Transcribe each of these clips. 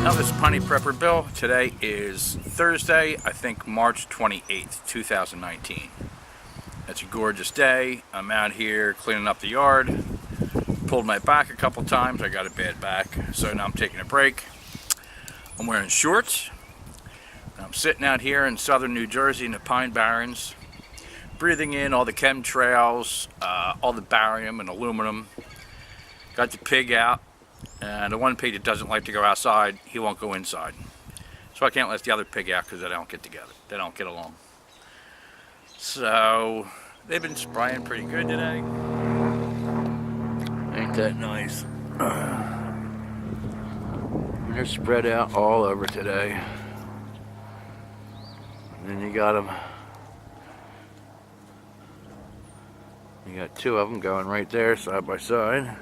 Now this is Piney Prepper Bill. Today is Thursday, I think March 28th, 2019. It's a gorgeous day. I'm out here cleaning up the yard. Pulled my back a couple times. I got a bad back, so now I'm taking a break. I'm wearing shorts. I'm sitting out here in southern New Jersey in the Pine Barrens, breathing in all the chemtrails, all the barium and aluminum. Got the pig out. And the one pig that doesn't like to go outside, he won't go inside. So I can't let the other pig out because they don't get together. They don't get along. So they've been spraying pretty good today. Ain't that nice? They're spread out all over today. And then you got them. You got two of them going right there side by side.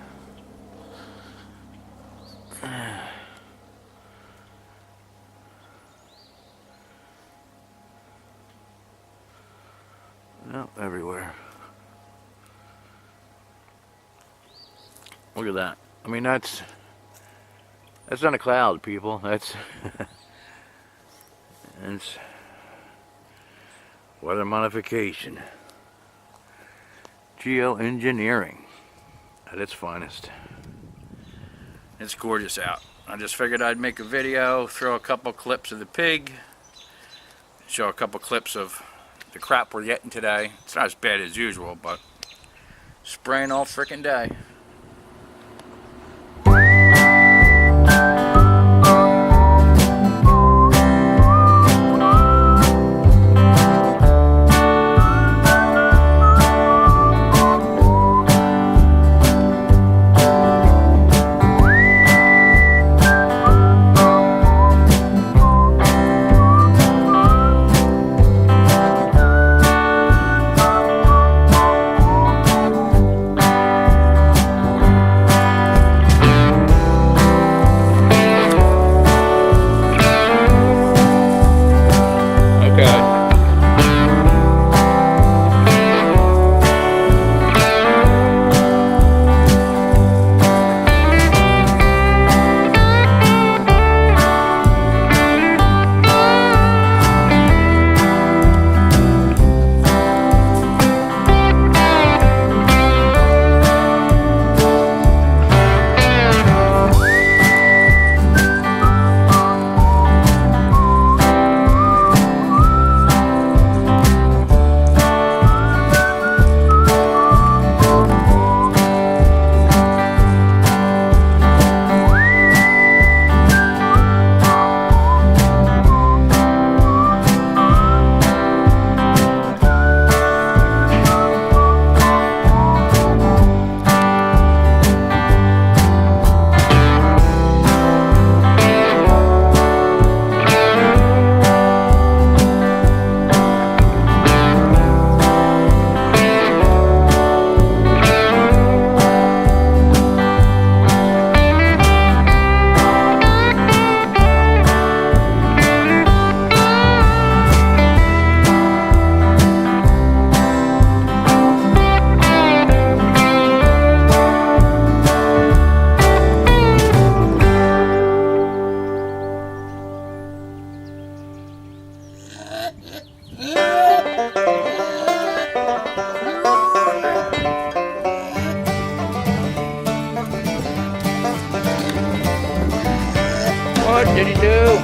No, everywhere. Look at that. I mean, that's not a cloud, people. That's weather modification. Geoengineering at its finest. It's gorgeous out. I just figured I'd make a video, throw a couple clips of the pig, show a couple clips of the crap we're getting today. It's not as bad as usual, but spraying all frickin' day. What did he do?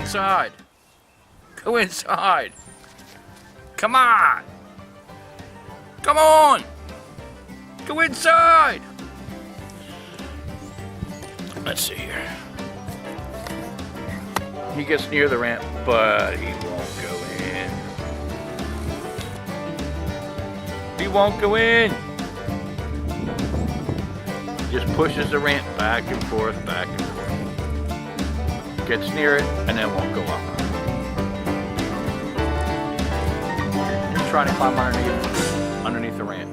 inside. Go inside. Come on. Come on. Go inside. Let's see here. He gets near the ramp, but he won't go in. He won't go in. Just pushes the ramp back and forth, back and forth. Gets near it and then won't go up. He's trying to climb underneath the ramp.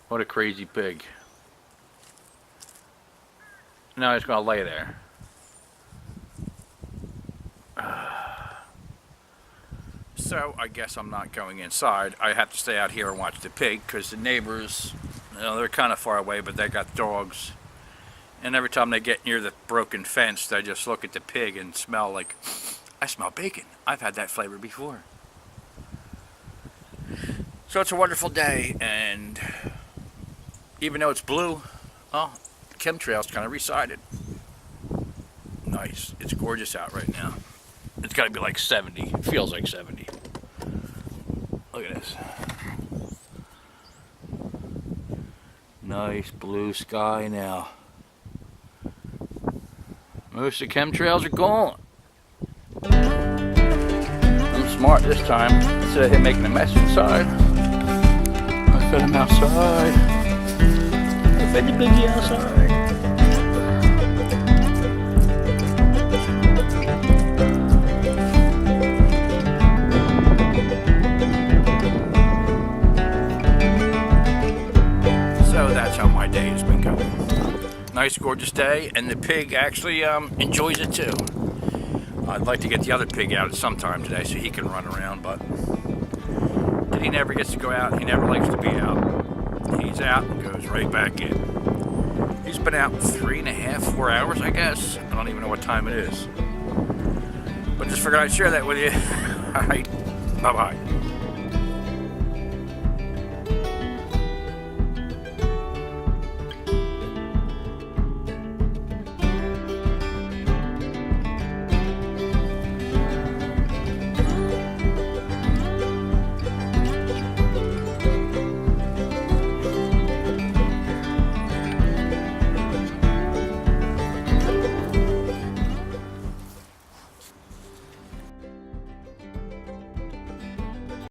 What a crazy pig. Now he's gonna lay there. So I guess I'm not going inside. I have to stay out here and watch the pig because the neighbors, you know, they're kind of far away, but they got dogs. And every time they get near the broken fence, they just look at the pig and smell like, I smell bacon. I've had that flavor before. So it's a wonderful day, and even though it's blue, oh, chemtrails kind of resided. Nice. It's gorgeous out right now. It's got to be like 70. It feels like 70. Look at this. Nice blue sky now. Most of the chemtrails are gone. I'm smart this time. Instead of him making a mess inside, I put him outside. I fed the piggy outside. That's how my day has been going. Nice, gorgeous day, and the pig actually enjoys it too. I'd like to get the other pig out at some time today so he can run around, but he never gets to go out. He never likes to be out. He's out and goes right back in. He's been out 3.5, 4 hours, I guess. I don't even know what time it is. But just figured I'd share that with you. All right, bye-bye.